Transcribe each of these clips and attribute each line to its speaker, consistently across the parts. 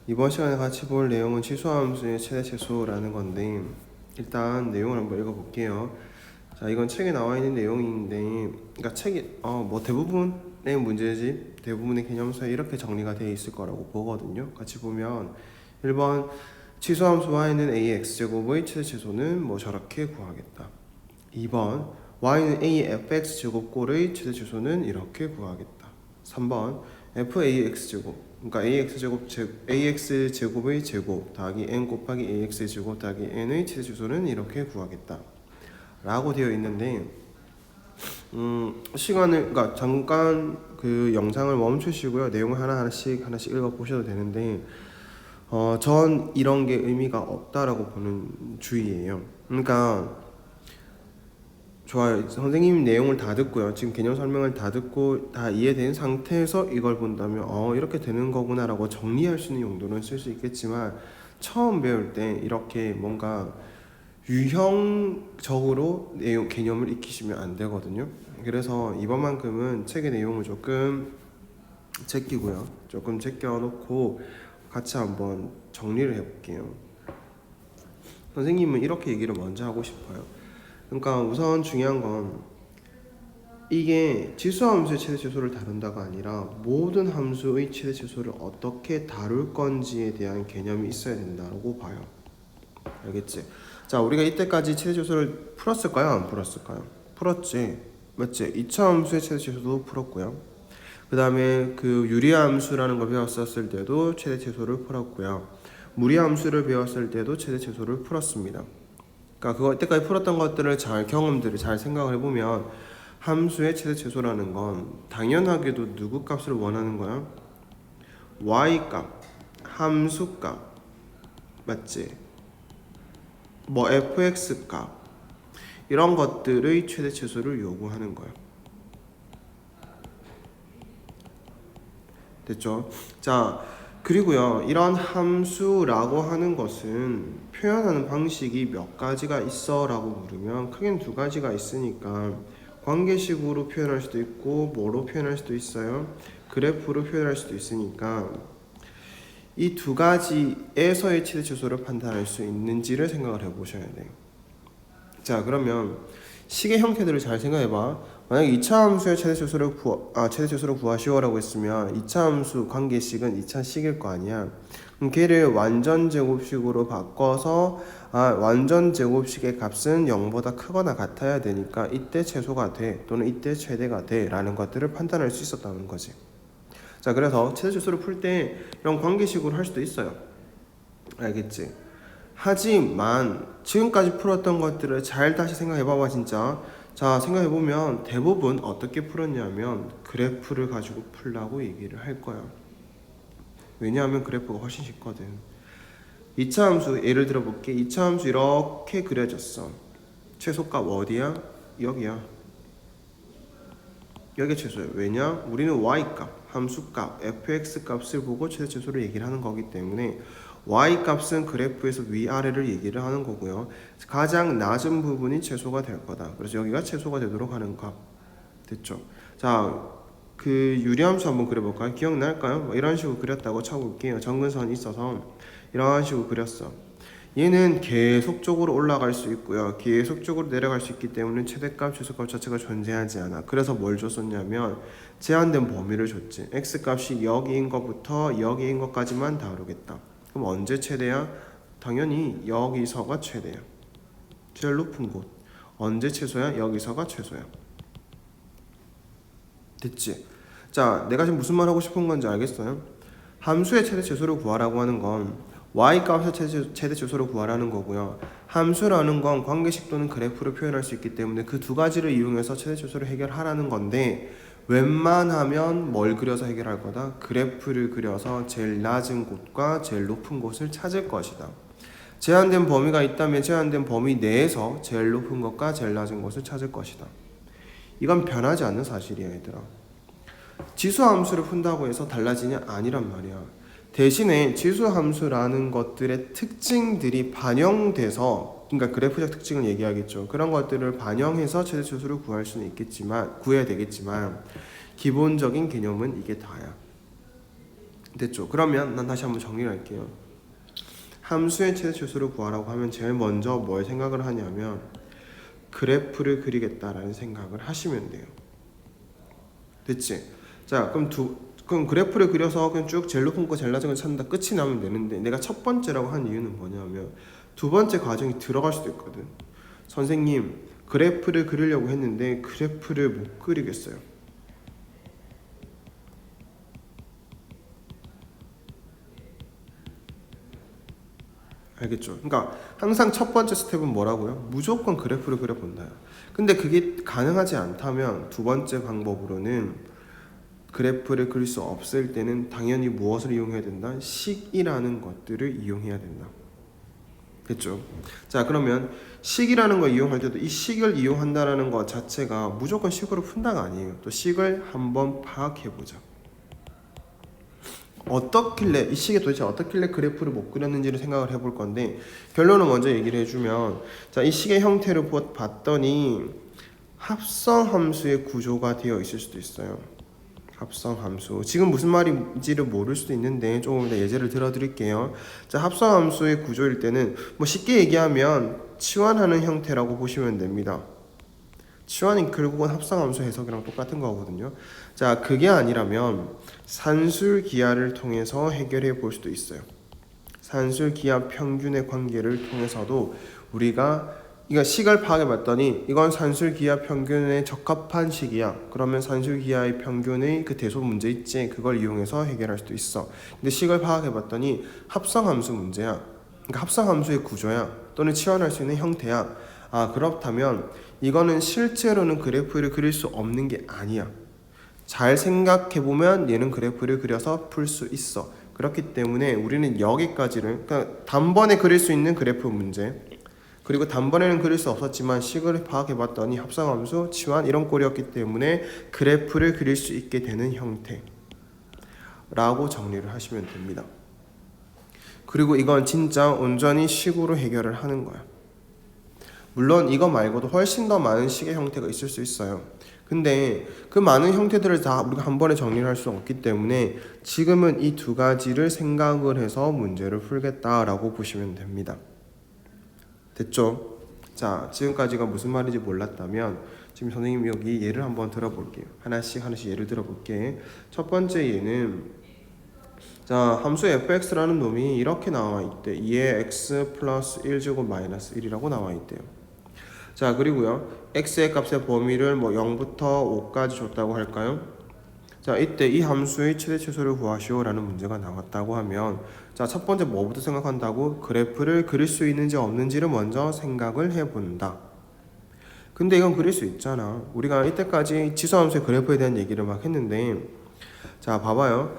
Speaker 1: 이번 시간에 같이 볼 내용은 치수함수의 최대 최소라는 건데 일단 내용을 한번 읽어볼게요. 자, 이건 책에 나와 있는 내용인데, 그러니까 책이 뭐 대부분의 문제집, 대부분의 개념서에 이렇게 정리가 되어 있을 거라고 보거든요. 같이 보면 1번 치수함수 y는 ax제곱의 최대 최소는 뭐 저렇게 구하겠다. 2번 y는 a fx제곱꼴의 최대 최소는 이렇게 구하겠다. 3번 fax제곱 그러니까 ax제곱의 제곱 더하기 n 곱하기 ax제곱 더하기 n의 최대 최소는 이렇게 구하겠다 라고 되어 있는데 시간을 그러니까 잠깐 그 영상을 멈추시고요. 내용을 하나씩 읽어보셔도 되는데 전 이런 게 의미가 없다라고 보는 주의예요. 그러니까 좋아요. 선생님 내용을 다 듣고요. 지금 개념 설명을 다 듣고 다 이해된 상태에서 이걸 본다면 이렇게 되는 거구나라고 정리할 수 있는 용도는 쓸 수 있겠지만 처음 배울 때 이렇게 뭔가 유형적으로 내용 개념을 익히시면 안 되거든요. 그래서 이번만큼은 책의 내용을 조금 제끼고요. 조금 제껴놓고 같이 한번 정리를 해볼게요. 선생님은 이렇게 얘기를 먼저 하고 싶어요. 그러니까 우선 중요한 건 이게 지수함수의 최대 최소를 다룬다가 아니라 모든 함수의 최대 최소를 어떻게 다룰 건지에 대한 개념이 있어야 된다고 봐요. 알겠지? 자, 우리가 이때까지 최대 최소를 풀었을까요? 안 풀었을까요? 풀었지. 맞지? 이차함수의 최대 최소도 풀었고요. 그 다음에 그 유리함수라는 걸 배웠었을 때도 최대 최소를 풀었고요. 무리함수를 배웠을 때도 최대 최소를 풀었습니다. 그러니까 그거 이때까지 풀었던 것들을 경험들을 잘 생각을 해보면 함수의 최대 최소라는 건 당연하게도 누구 값을 원하는 거야? y 값, 함수 값, 맞지? 뭐 fx 값 이런 것들의 최대 최소를 요구하는 거야. 됐죠? 자, 그리고요, 이런 함수라고 하는 것은 표현하는 방식이 몇 가지가 있어 라고 물으면 크게는 두 가지가 있으니까 관계식으로 표현할 수도 있고 뭐로 표현할 수도 있어요? 그래프로 표현할 수도 있으니까 이 두 가지에서의 최대 최소를 판단할 수 있는지를 생각을 해보셔야 돼요. 자, 그러면 식의 형태들을 잘 생각해봐. 만약에 2차 함수의 최대 최소를 구하시오라고 했으면 2차 함수 관계식은 2차 식일 거 아니야. 그럼 걔를 완전 제곱식으로 바꿔서 완전 제곱식의 값은 0보다 크거나 같아야 되니까 이때 최소가 돼 또는 이때 최대가 돼 라는 것들을 판단할 수 있었다는 거지. 자, 그래서 최대 최소를 풀 때 이런 관계식으로 할 수도 있어요. 알겠지? 하지만 지금까지 풀었던 것들을 잘 다시 생각해봐봐 진짜. 자, 생각해보면 대부분 어떻게 풀었냐면 그래프를 가지고 풀라고 얘기를 할 거야. 왜냐하면 그래프가 훨씬 쉽거든. 2차 함수 예를 들어볼게. 2차 함수 이렇게 그려졌어. 최소값 어디야? 여기야. 여기 최소야. 왜냐? 우리는 y값, 함수값, fx 값을 보고 최대 최소를 얘기를 하는 거기 때문에 y값은 그래프에서 위아래를 얘기를 하는 거고요. 가장 낮은 부분이 최소가 될 거다. 그래서 여기가 최소가 되도록 하는 값. 됐죠? 자, 그 유리함수 한번 그려볼까요? 기억날까요? 뭐 이런 식으로 그렸다고 쳐볼게요. 정근선이 있어서 이런 식으로 그렸어. 얘는 계속적으로 올라갈 수 있고요. 계속적으로 내려갈 수 있기 때문에 최대값, 최소값 자체가 존재하지 않아. 그래서 뭘 줬었냐면 제한된 범위를 줬지. x값이 여기인 것부터 여기인 것까지만 다루겠다. 그럼 언제 최대야? 당연히 여기서가 최대야. 제일 높은 곳. 언제 최소야? 여기서가 최소야. 됐지? 자, 내가 지금 무슨 말 하고 싶은 건지 알겠어요? 함수의 최대 최소를 구하라고 하는 건 y값의 최대 최소를 구하라는 거고요. 함수라는 건 관계식 또는 그래프로 표현할 수 있기 때문에 그 두 가지를 이용해서 최대 최소를 해결하라는 건데 웬만하면 뭘 그려서 해결할 거다? 그래프를 그려서 제일 낮은 곳과 제일 높은 곳을 찾을 것이다. 제한된 범위가 있다면 제한된 범위 내에서 제일 높은 것과 제일 낮은 곳을 찾을 것이다. 이건 변하지 않는 사실이야, 얘들아. 지수함수를 푼다고 해서 달라지냐? 아니란 말이야. 대신에 지수함수라는 것들의 특징들이 반영돼서, 그러니까 그래프적 특징을 얘기하겠죠. 그런 것들을 반영해서 최대 최소를 구할 수는 있겠지만, 구해야 되겠지만 기본적인 개념은 이게 다야. 됐죠? 그러면 난 다시 한번 정리를 할게요. 함수의 최대 최소를 구하라고 하면 제일 먼저 뭘 생각을 하냐면 그래프를 그리겠다라는 생각을 하시면 돼요. 됐지? 자, 그럼 그래프를 그려서 그냥 쭉 제일 높은 거 제일 낮은 거 찾는다 끝이 나면 되는데, 내가 첫 번째라고 한 이유는 뭐냐면 두 번째 과정이 들어갈 수도 있거든. 선생님, 그래프를 그리려고 했는데 그래프를 못 그리겠어요. 알겠죠? 그러니까 항상 첫 번째 스텝은 뭐라고요? 무조건 그래프를 그려본다. 근데 그게 가능하지 않다면 두 번째 방법으로는 그래프를 그릴 수 없을 때는 당연히 무엇을 이용해야 된다? 식이라는 것들을 이용해야 된다. 됐죠? 자, 그러면 식이라는 걸 이용할 때도 이 식을 이용한다라는 것 자체가 무조건 식으로 푼다가 아니에요. 또 식을 한번 파악해보자. 어떻길래 이 식이 도대체 어떻길래 그래프를 못 그렸는지를 생각을 해볼 건데, 결론을 먼저 얘기를 해주면, 자, 이 식의 형태를 봤더니 합성함수의 구조가 되어 있을 수도 있어요. 합성함수. 지금 무슨 말인지를 모를 수도 있는데 조금 이따 예제를 들어드릴게요. 자, 합성함수의 구조일 때는 뭐 쉽게 얘기하면 치환하는 형태라고 보시면 됩니다. 치환이 결국은 합성함수 해석이랑 똑같은 거거든요. 자, 그게 아니라면 산술기하를 통해서 해결해 볼 수도 있어요. 산술기하 평균의 관계를 통해서도 우리가 이거 식을 파악해 봤더니 이건 산술기하 평균에 적합한 식이야. 그러면 산술기하의 평균의 그 대소 문제 있지? 그걸 이용해서 해결할 수도 있어. 근데 식을 파악해 봤더니 합성함수 문제야. 그러니까 합성함수의 구조야. 또는 치환할 수 있는 형태야. 아, 그렇다면 이거는 실제로는 그래프를 그릴 수 없는 게 아니야. 잘 생각해보면 얘는 그래프를 그려서 풀 수 있어. 그렇기 때문에 우리는 여기까지를, 그러니까 단번에 그릴 수 있는 그래프 문제, 그리고 단번에는 그릴 수 없었지만 식을 파악해봤더니 합성함수, 치환 이런 꼴이었기 때문에 그래프를 그릴 수 있게 되는 형태라고 정리를 하시면 됩니다. 그리고 이건 진짜 온전히 식으로 해결을 하는 거야. 물론 이거 말고도 훨씬 더 많은 식의 형태가 있을 수 있어요. 근데 그 많은 형태들을 다 우리가 한 번에 정리를 할 수 없기 때문에 지금은 이 두 가지를 생각을 해서 문제를 풀겠다라고 보시면 됩니다. 됐죠? 자, 지금까지가 무슨 말인지 몰랐다면 지금 선생님이 여기 예를 한번 들어볼게요. 하나씩 예를 들어볼게. 첫 번째 예는, 자, 함수 fx라는 놈이 이렇게 나와 있대. 2의 x 플러스 1제곱 마이너스 1이라고 나와 있대요. 자, 그리고요, x의 값의 범위를 뭐 0부터 5까지 줬다고 할까요? 자, 이때 이 함수의 최대 최소를 구하시오 라는 문제가 나왔다고 하면, 자, 첫 번째 뭐부터 생각한다고? 그래프를 그릴 수 있는지 없는지를 먼저 생각을 해본다. 근데 이건 그릴 수 있잖아. 우리가 이때까지 지수함수의 그래프에 대한 얘기를 막 했는데, 자, 봐봐요.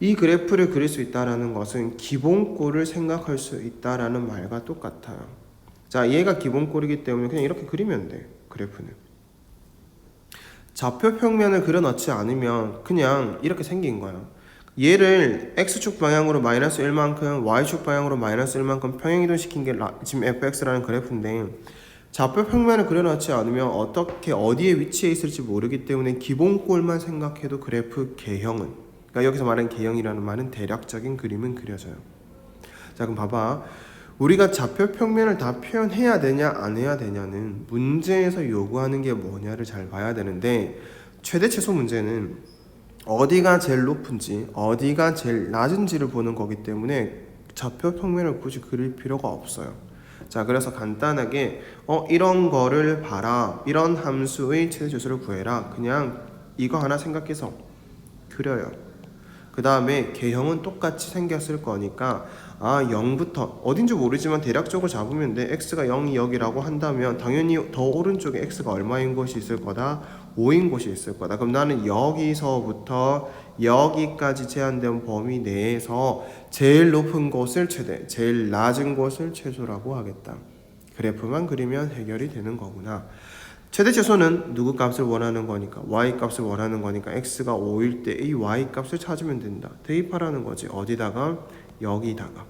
Speaker 1: 이 그래프를 그릴 수 있다라는 것은 기본꼴을 생각할 수 있다라는 말과 똑같아요. 자, 얘가 기본꼴이기 때문에 그냥 이렇게 그리면 돼, 그래프는. 좌표 평면을 그려넣지 않으면 그냥 이렇게 생긴 거야. 얘를 x축 방향으로 마이너스 1만큼, y축 방향으로 마이너스 1만큼 평행이동시킨 게 지금 fx라는 그래프인데, 좌표 평면을 그려넣지 않으면 어디에 위치해 있을지 모르기 때문에 기본꼴만 생각해도 그래프 개형은, 그러니까 여기서 말하는 개형이라는 말은 대략적인 그림은 그려져요. 자, 그럼 봐봐. 우리가 좌표 평면을 다 표현해야 되냐 안 해야 되냐는 문제에서 요구하는 게 뭐냐를 잘 봐야 되는데, 최대 최소 문제는 어디가 제일 높은지 어디가 제일 낮은지를 보는 거기 때문에 좌표 평면을 굳이 그릴 필요가 없어요. 자, 그래서 간단하게 이런 거를 봐라, 이런 함수의 최대 최소를 구해라, 그냥 이거 하나 생각해서 그려요. 그 다음에 개형은 똑같이 생겼을 거니까 0부터 어딘지 모르지만 대략적으로 잡으면 돼. x가 0이 여기라고 한다면 당연히 더 오른쪽에 x가 얼마인 곳이 있을 거다? 5인 곳이 있을 거다. 그럼 나는 여기서부터 여기까지 제한된 범위 내에서 제일 높은 곳을 최대, 제일 낮은 곳을 최소라고 하겠다. 그래프만 그리면 해결이 되는 거구나. 최대 최소는 누구 값을 원하는 거니까, y 값을 원하는 거니까 x가 5일 때 이 y 값을 찾으면 된다. 대입하라는 거지. 어디다가? 여기다가.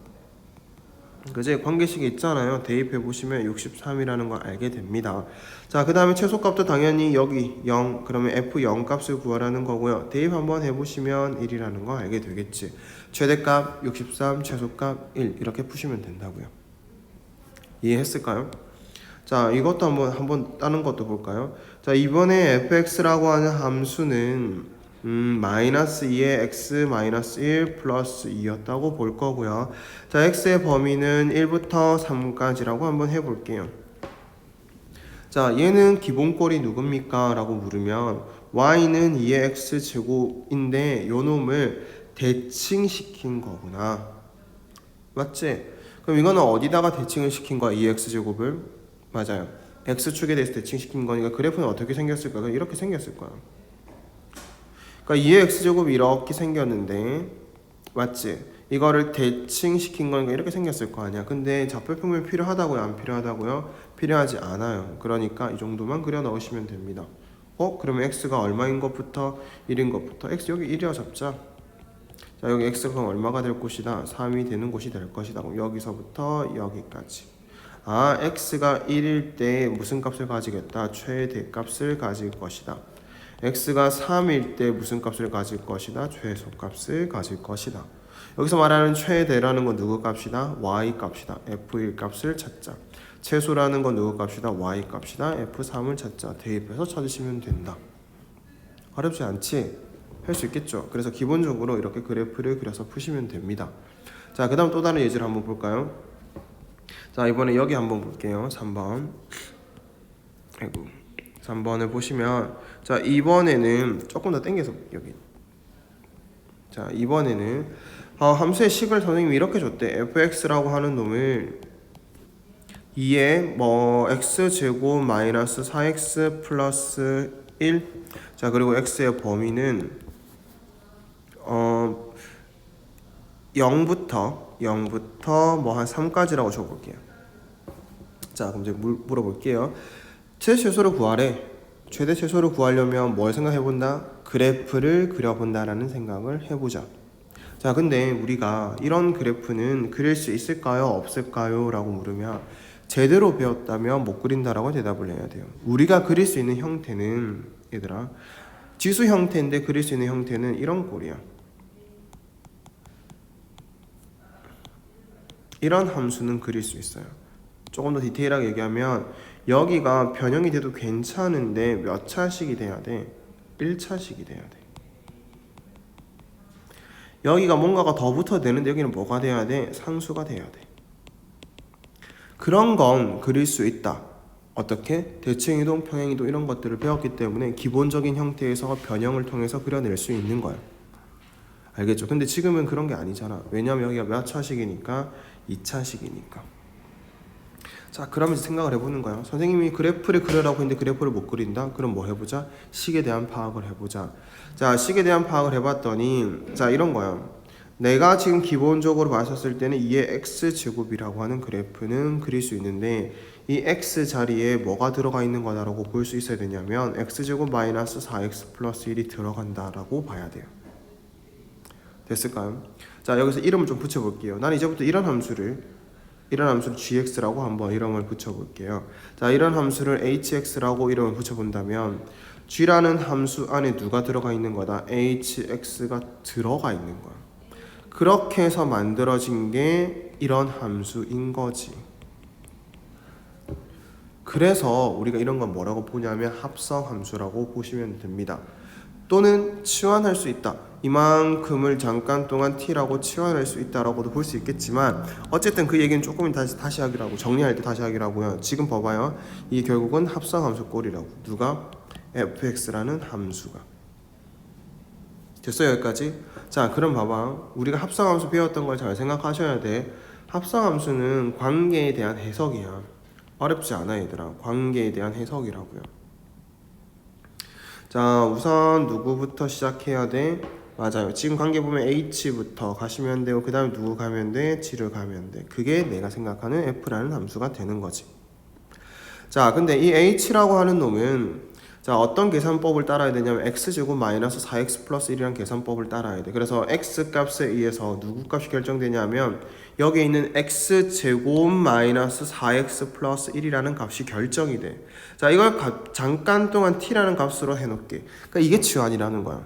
Speaker 1: 그제 관계식이 있잖아요. 대입해 보시면 63이라는 걸 알게 됩니다. 자, 그 다음에 최소값도 당연히 여기 0, 그러면 f0 값을 구하라는 거고요. 대입 한번 해보시면 1이라는 거 알게 되겠지. 최대값 63, 최소값 1 이렇게 푸시면 된다고요. 이해했을까요? 자, 이것도 한번 다른 것도 볼까요? 자, 이번에 fx라고 하는 함수는 마이너스 2의 x 마이너스 1 플러스 2였다고 볼 거고요. 자, x의 범위는 1부터 3까지라고 한번 해볼게요. 자, 얘는 기본꼴이 누굽니까? 라고 물으면 y는 2의 x 제곱인데 요 놈을 대칭시킨 거구나. 맞지? 그럼 이거는 어디다가 대칭을 시킨 거야? 2x 제곱을? 맞아요. x축에 대해서 대칭시킨 거니까 그래프는 어떻게 생겼을까? 이렇게 생겼을 거야. 그러니까 2의 x제곱이 이렇게 생겼는데 맞지? 이거를 대칭시킨 거니까 이렇게 생겼을 거 아니야. 근데 좌표평면 필요하다고요? 안 필요하다고요? 필요하지 않아요. 그러니까 이 정도만 그려 넣으시면 됩니다. 그러면 x가 얼마인 것부터 1인 것부터 x 여기 1이라 잡자. 자, 여기 x가 그럼 얼마가 될 것이다? 3이 되는 곳이 될 것이다. 그럼 여기서부터 여기까지. 아, x가 1일 때 무슨 값을 가지겠다? 최대값을 가질 것이다. x가 3일 때 무슨 값을 가질 것이다? 최소값을 가질 것이다. 여기서 말하는 최대라는 건 누구 값이다? y 값이다. f1 값을 찾자. 최소라는 건 누구 값이다? y 값이다. f3을 찾자. 대입해서 찾으시면 된다. 어렵지 않지? 할 수 있겠죠? 그래서 기본적으로 이렇게 그래프를 그려서 푸시면 됩니다. 자, 그 다음 또 다른 예제를 한번 볼까요? 자, 이번에 여기 한번 볼게요. 3번. 아이고. 3번을 보시면 자, 이번에는 조금 더 당겨서 여기. 자, 이번에는 함수의 식을 선생님이 이렇게 줬대. fx라고 하는 놈을 2에 x제곱 마이너스 4x 플러스 1. 자, 그리고 x의 범위는 0부터 한 3까지라고 줘볼게요. 자, 그럼 이제 물어볼게요. 최대최소를 구하래. 최대 최소를 구하려면 뭘 생각해본다? 그래프를 그려본다라는 생각을 해보자. 자, 근데 우리가 이런 그래프는 그릴 수 있을까요? 없을까요? 라고 물으면 제대로 배웠다면 못 그린다라고 대답을 해야 돼요. 우리가 그릴 수 있는 형태는 얘들아 지수 형태인데 그릴 수 있는 형태는 이런 꼴이야. 이런 함수는 그릴 수 있어요. 조금 더 디테일하게 얘기하면 여기가 변형이 돼도 괜찮은데 몇 차식이 돼야 돼? 1차식이 돼야 돼. 여기가 뭔가가 더 붙어야 되는데 여기는 뭐가 돼야 돼? 상수가 돼야 돼. 그런 건 그릴 수 있다. 어떻게? 대칭이동, 평행이동 이런 것들을 배웠기 때문에 기본적인 형태에서 변형을 통해서 그려낼 수 있는 거야. 알겠죠? 근데 지금은 그런 게 아니잖아. 왜냐면 여기가 몇 차식이니까? 2차식이니까. 자, 그러면 생각을 해보는 거예요. 선생님이 그래프를 그려라고 했는데 그래프를 못 그린다? 그럼 뭐 해보자? 식에 대한 파악을 해보자. 자, 식에 대한 파악을 해봤더니 자, 이런 거예요. 내가 지금 기본적으로 봤었을 때는 2의 x제곱이라고 하는 그래프는 그릴 수 있는데 이 x 자리에 뭐가 들어가 있는 거다라고 볼 수 있어야 되냐면 x제곱 마이너스 4x 플러스 1이 들어간다라고 봐야 돼요. 됐을까요? 자, 여기서 이름을 좀 붙여볼게요. 난 이제부터 이런 함수를 gx라고 한번 이름을 붙여볼게요. 자, 이런 함수를 hx라고 이름을 붙여본다면 g라는 함수 안에 누가 들어가 있는 거다? hx가 들어가 있는 거야. 그렇게 해서 만들어진 게 이런 함수인 거지. 그래서 우리가 이런 건 뭐라고 보냐면 합성함수라고 보시면 됩니다. 또는 치환할 수 있다. 이만큼을 잠깐 동안 t라고 치환할 수 있다라고도 볼 수 있겠지만 어쨌든 그 얘기는 조금 다시 하기라고 정리할 때 다시 하기라고요. 지금 봐봐요. 이게 결국은 합성함수 꼴이라고. 누가? fx라는 함수가. 됐어요 여기까지? 자, 그럼 봐봐. 우리가 합성함수 배웠던 걸 잘 생각하셔야 돼. 합성함수는 관계에 대한 해석이야. 어렵지 않아 얘들아. 관계에 대한 해석이라고요. 자, 우선 누구부터 시작해야 돼? 맞아요. 지금 관계 보면 h부터 가시면 되고 그 다음에 누구 가면 돼? g를 가면 돼. 그게 내가 생각하는 f라는 함수가 되는 거지. 자, 근데 이 h라고 하는 놈은 자, 어떤 계산법을 따라야 되냐면 x제곱 마이너스 4x 플러스 1이라는 계산법을 따라야 돼. 그래서 x 값에 의해서 누구 값이 결정되냐면 여기에 있는 x제곱 마이너스 4x 플러스 1이라는 값이 결정이 돼. 자, 이걸 잠깐 동안 t라는 값으로 해놓게. 그러니까 이게 치환이라는 거야.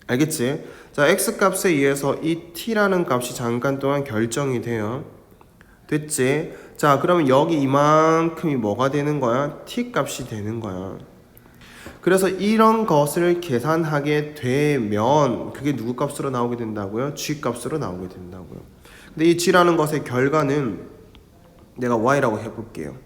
Speaker 1: 알겠지? 자, x 값에 의해서 이 t라는 값이 잠깐 동안 결정이 돼요. 됐지? 자, 그러면 여기 이만큼이 뭐가 되는 거야? t 값이 되는 거야. 그래서 이런 것을 계산하게 되면 그게 누구 값으로 나오게 된다고요? g 값으로 나오게 된다고요. 근데 이 g라는 것의 결과는 내가 y라고 해볼게요.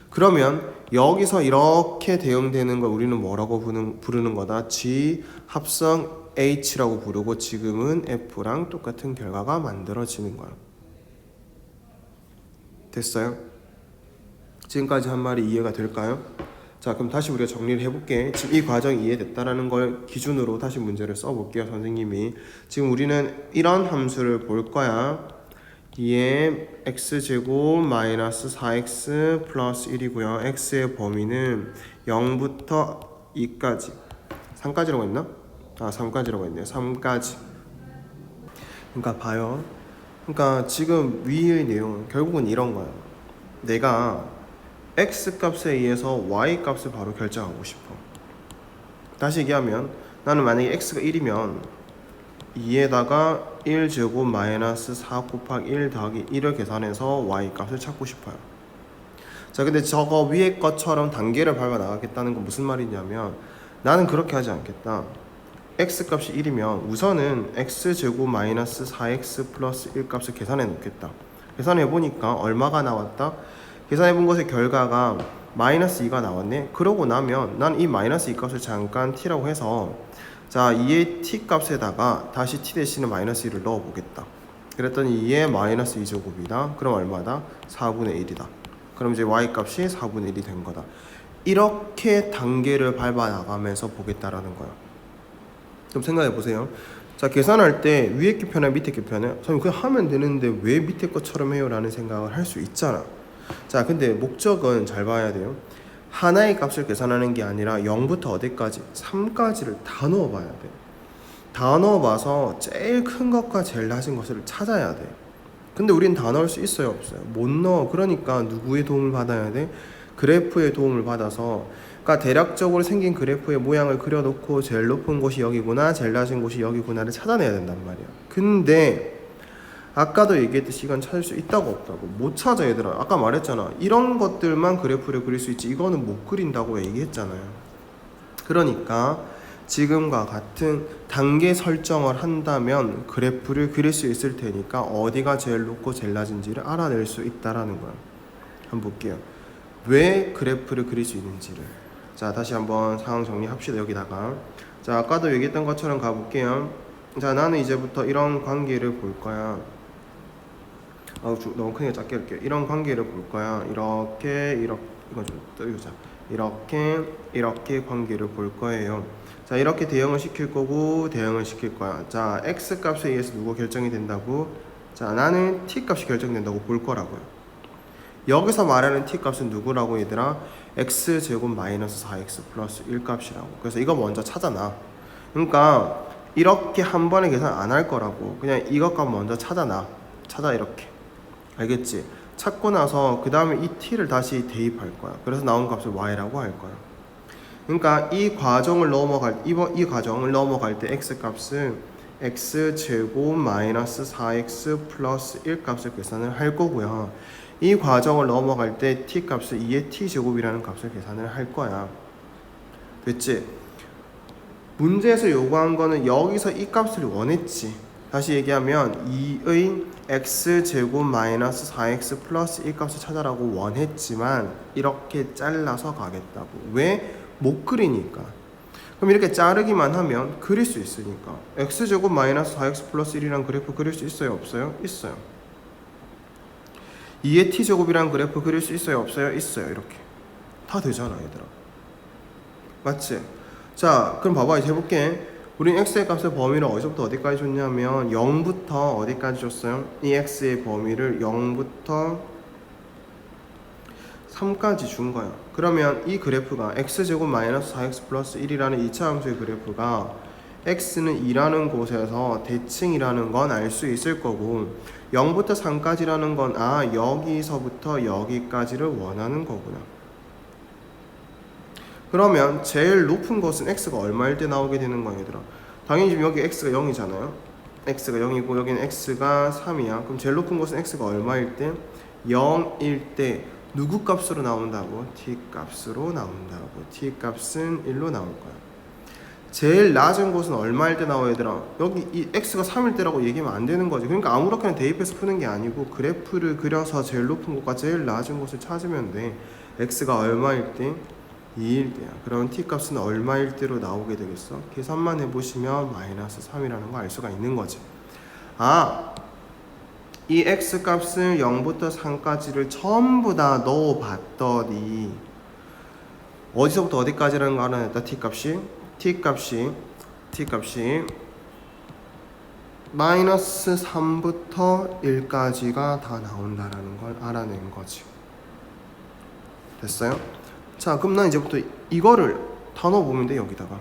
Speaker 1: 그러면 여기서 이렇게 대응되는 걸 우리는 뭐라고 부르는 거다? g 합성 h라고 부르고 지금은 f랑 똑같은 결과가 만들어지는 거야. 됐어요? 지금까지 한 말이 이해가 될까요? 자, 그럼 다시 우리가 정리를 해볼게. 지금 이 과정이 이해됐다라는 걸 기준으로 다시 문제를 써볼게요. 선생님이 지금 우리는 이런 함수를 볼 거야. 얘 x제곱 마이너스 4x 플러스 1이고요. x의 범위는 0부터 2까지 3까지라고 했나? 3까지라고 했네요. 3까지. 그러니까 봐요. 그러니까 지금 위의 내용은 결국은 이런 거야. 내가 x 값에 의해서 y 값을 바로 결정하고 싶어. 다시 얘기하면 나는 만약에 x가 1이면 2에다가 1제곱 마이너스 4 곱하기 1 더하기 1을 계산해서 y 값을 찾고 싶어요. 자, 근데 저거 위에 것처럼 단계를 밟아 나가겠다는 건 무슨 말이냐면 나는 그렇게 하지 않겠다. x 값이 1이면 우선은 x제곱 마이너스 4x 플러스 1 값을 계산해 놓겠다. 계산해 보니까 얼마가 나왔다? 계산해 본 것의 결과가 마이너스 2가 나왔네. 그러고 나면 난 이 마이너스 2 값을 잠깐 t라고 해서 자, 2의 t 값에다가 다시 t 대신에 마이너스 1을 넣어 보겠다. 그랬더니 2의 마이너스 2제곱이다. 그럼 얼마다? 4분의 1이다. 그럼 이제 y 값이 4분의 1이 된 거다. 이렇게 단계를 밟아 나가면서 보겠다라는 거야. 좀 생각해 보세요. 자, 계산할 때 위에 게 편해 밑에 게 편해? 선생님 그냥 하면 되는데 왜 밑에 것처럼 해요? 라는 생각을 할 수 있잖아. 자, 근데 목적은 잘 봐야 돼요. 하나의 값을 계산하는 게 아니라 0부터 어디까지? 3까지를 다 넣어봐야 돼. 다 넣어봐서 제일 큰 것과 제일 낮은 것을 찾아야 돼. 근데 우린 다 넣을 수 있어요? 없어요? 못 넣어. 그러니까 누구의 도움을 받아야 돼? 그래프의 도움을 받아서, 그러니까 대략적으로 생긴 그래프의 모양을 그려놓고 제일 높은 곳이 여기구나, 제일 낮은 곳이 여기구나를 찾아내야 된단 말이야. 근데 아까도 얘기했듯이 이건 찾을 수 있다고 없다고? 못 찾아. 얘들아, 아까 말했잖아. 이런 것들만 그래프를 그릴 수 있지 이거는 못 그린다고 얘기했잖아요. 그러니까 지금과 같은 단계 설정을 한다면 그래프를 그릴 수 있을 테니까 어디가 제일 높고 제일 낮은지를 알아낼 수 있다라는 거야. 한번 볼게요. 왜 그래프를 그릴 수 있는지를. 자, 다시 한번 상황 정리합시다. 여기다가 자, 아까도 얘기했던 것처럼 가볼게요. 자, 나는 이제부터 이런 관계를 볼 거야. 너무 크게 작게 할게요. 이런 관계를 볼 거야. 이렇게 이건 좀 떨리자. 이렇게 관계를 볼 거예요. 자, 이렇게 대응을 시킬 거고 대응을 시킬 거야. 자, x 값에 의해서 누가 결정이 된다고? 자, 나는 t 값이 결정된다고 볼 거라고요. 여기서 말하는 t 값은 누구라고 얘들아? x 제곱 마이너스 4x 플러스 1 값이라고. 그래서 이거 먼저 찾아놔. 그러니까 이렇게 한 번에 계산 안 할 거라고. 그냥 이것 값 먼저 찾아놔. 이렇게. 알겠지? 찾고 나서 그 다음에 이 t를 다시 대입할 거야. 그래서 나온 값을 y라고 할 거야. 그러니까 이 과정을 넘어갈 때 x 값은 x 제곱 마이너스 4x 플러스 1 값을 계산을 할 거고요. 이 과정을 넘어갈 때 t 값을 2의 t 제곱이라는 값을 계산을 할 거야. 됐지? 문제에서 요구한 거는 여기서 이 값을 원했지. 다시 얘기하면 2의 x제곱 마이너스 4x 플러스 1 값을 찾아라고 원했지만 이렇게 잘라서 가겠다고. 왜? 못 그리니까. 그럼 이렇게 자르기만 하면 그릴 수 있으니까. x제곱 마이너스 4x 플러스 1이란 그래프 그릴 수 있어요? 없어요? 있어요. 2의 t제곱이란 그래프 그릴 수 있어요? 없어요? 있어요. 이렇게 다 되잖아 얘들아. 맞지? 자, 그럼 봐봐. 이제 해볼게. 우린 x의 값의 범위를 어디서부터 어디까지 줬냐면 0부터 어디까지 줬어요? 이 x의 범위를 0부터 3까지 준 거야. 그러면 이 그래프가 x제곱 마이너스 4x 플러스 1이라는 2차 함수의 그래프가 x는 2라는 곳에서 대칭이라는 건 알 수 있을 거고 0부터 3까지라는 건 여기서부터 여기까지를 원하는 거구나. 그러면 제일 높은 것은 x가 얼마일 때 나오게 되는 거야 얘들아. 당연히 지금 여기 x가 0이잖아요. x가 0이고 여기는 x가 3이야. 그럼 제일 높은 것은 x가 얼마일 때? 0일 때 누구 값으로 나온다고? t 값으로 나온다고. t 값은 1로 나올 거야. 제일 낮은 곳은 얼마일 때 나와 얘들아? 여기 이 x가 3일 때라고 얘기하면 안 되는 거지. 그러니까 아무렇게나 대입해서 푸는 게 아니고 그래프를 그려서 제일 높은 곳과 제일 낮은 곳을 찾으면 돼. x가 얼마일 때? 2일 때야. 그럼 t 값은 얼마일 때로 나오게 되겠어? 계산만 해보시면 마이너스 3이라는 거 알 수가 있는 거지. 이 x 값을 0부터 3까지를 전부 다 넣어봤더니 어디서부터 어디까지라는 거 알아냈다. t 값이 마이너스 3부터 1까지가 다 나온다라는 걸 알아낸 거지. 됐어요? 자, 그럼 난 이제부터 이거를 다 넣어보면 돼 여기다가.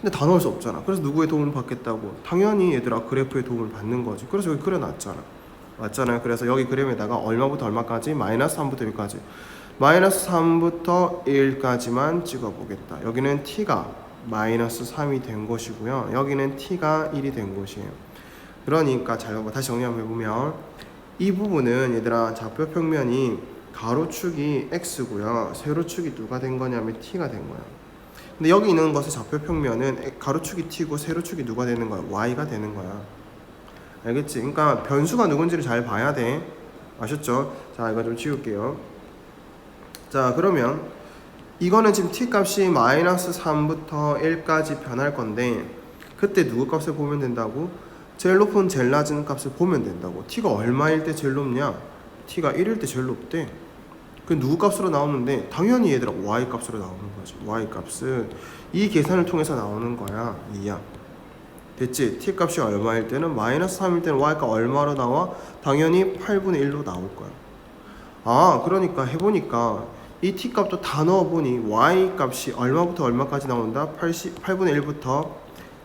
Speaker 1: 근데 다 넣을 수 없잖아. 그래서 누구의 도움을 받겠다고? 당연히 얘들아 그래프의 도움을 받는 거지. 그래서 여기 그려놨잖아. 맞잖아요. 그래서 여기 그림에다가 얼마부터 얼마까지? 마이너스 3부터 1까지. 마이너스 3부터 1까지만 찍어보겠다. 여기는 t가 마이너스 3이 된 것이고요. 여기는 t가 1이 된 것이에요. 그러니까 잘 봐봐. 다시 정리 한번 해보면 이 부분은 얘들아 좌표 평면이 가로축이 x고요. 세로축이 누가 된 거냐면 t가 된 거야. 근데 여기 있는 것의 좌표 평면은 가로축이 t고 세로축이 누가 되는 거야? y가 되는 거야. 알겠지? 그러니까 변수가 누군지를 잘 봐야 돼. 아셨죠? 자, 이거 좀 지울게요. 자, 그러면 이거는 지금 t 값이 마이너스 3부터 1까지 변할 건데 그때 누구 값을 보면 된다고? 제일 높은 제일 낮은 값을 보면 된다고. t가 얼마일 때 제일 높냐? t가 1일 때 제일 높대. 그 누구 값으로 나오는데 당연히 얘들아 y 값으로 나오는 거지. y 값은 이 계산을 통해서 나오는 거야. 2야. 됐지? t 값이 얼마일 때는 마이너스 3일 때는 y가 얼마로 나와? 당연히 8분의 1로 나올 거야. 그러니까 해보니까 이 t 값도 다 넣어보니 y 값이 얼마부터 얼마까지 나온다? 8분의 1부터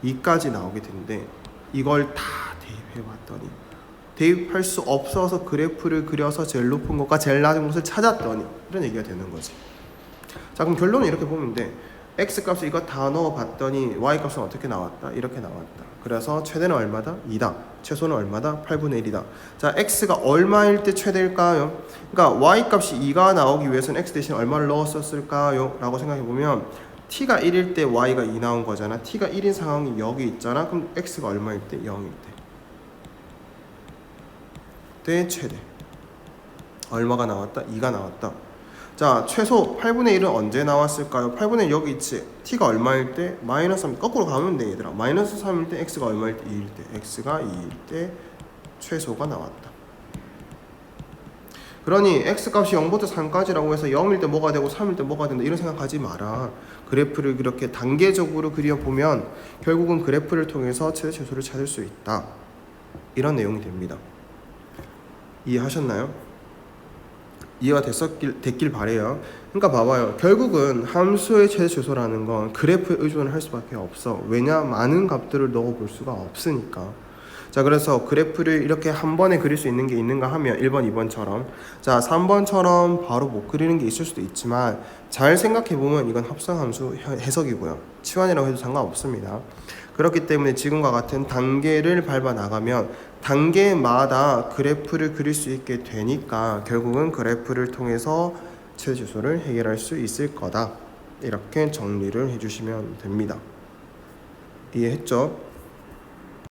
Speaker 1: 2까지 나오게 되는데 이걸 다 대입해봤더니 대입할 수 없어서 그래프를 그려서 제일 높은 것과 제일 낮은 것을 찾았더니 이런 얘기가 되는 거지. 자, 그럼 결론은 이렇게 보면 돼. x 값을 이거 다 넣어봤더니 y 값은 어떻게 나왔다? 이렇게 나왔다. 그래서 최대는 얼마다? 2다. 최소는 얼마다? 8분의 1이다. 자, x가 얼마일 때 최대일까요? 그러니까 y 값이 2가 나오기 위해서는 x 대신 얼마를 넣었을까요? 라고 생각해보면 t가 1일 때 y가 2 나온 거잖아. t가 1인 상황이 여기 있잖아. 그럼 x가 얼마일 때? 0일 때 최대. 얼마가 나왔다? 2가 나왔다. 자, 최소 8분의 1은 언제 나왔을까요? 8분의 1 여기 있지. t가 얼마일 때? 마이너스 3. 거꾸로 가면 돼 얘들아. 마이너스 3일 때 x가 얼마일 때? 2일 때. x가 2일 때 최소가 나왔다. 그러니 x값이 0부터 3까지라고 해서 0일 때 뭐가 되고 3일 때 뭐가 된다 이런 생각하지 마라. 그래프를 그렇게 단계적으로 그려보면 결국은 그래프를 통해서 최대 최소를 찾을 수 있다. 이런 내용이 됩니다. 이해하셨나요? 이해가 됐길 바래요. 그러니까 봐봐요. 결국은 함수의 최대 최소라는 건 그래프에 의존을 할 수밖에 없어. 왜냐? 많은 값들을 넣어볼 수가 없으니까. 자, 그래서 그래프를 이렇게 한 번에 그릴 수 있는 게 있는가 하면 1번, 2번처럼 자, 3번처럼 바로 못 그리는 게 있을 수도 있지만 잘 생각해보면 이건 합성함수 해석이고요. 치환이라고 해도 상관없습니다. 그렇기 때문에 지금과 같은 단계를 밟아 나가면 단계마다 그래프를 그릴 수 있게 되니까 결국은 그래프를 통해서 최대최소를 해결할 수 있을 거다. 이렇게 정리를 해주시면 됩니다. 이해했죠?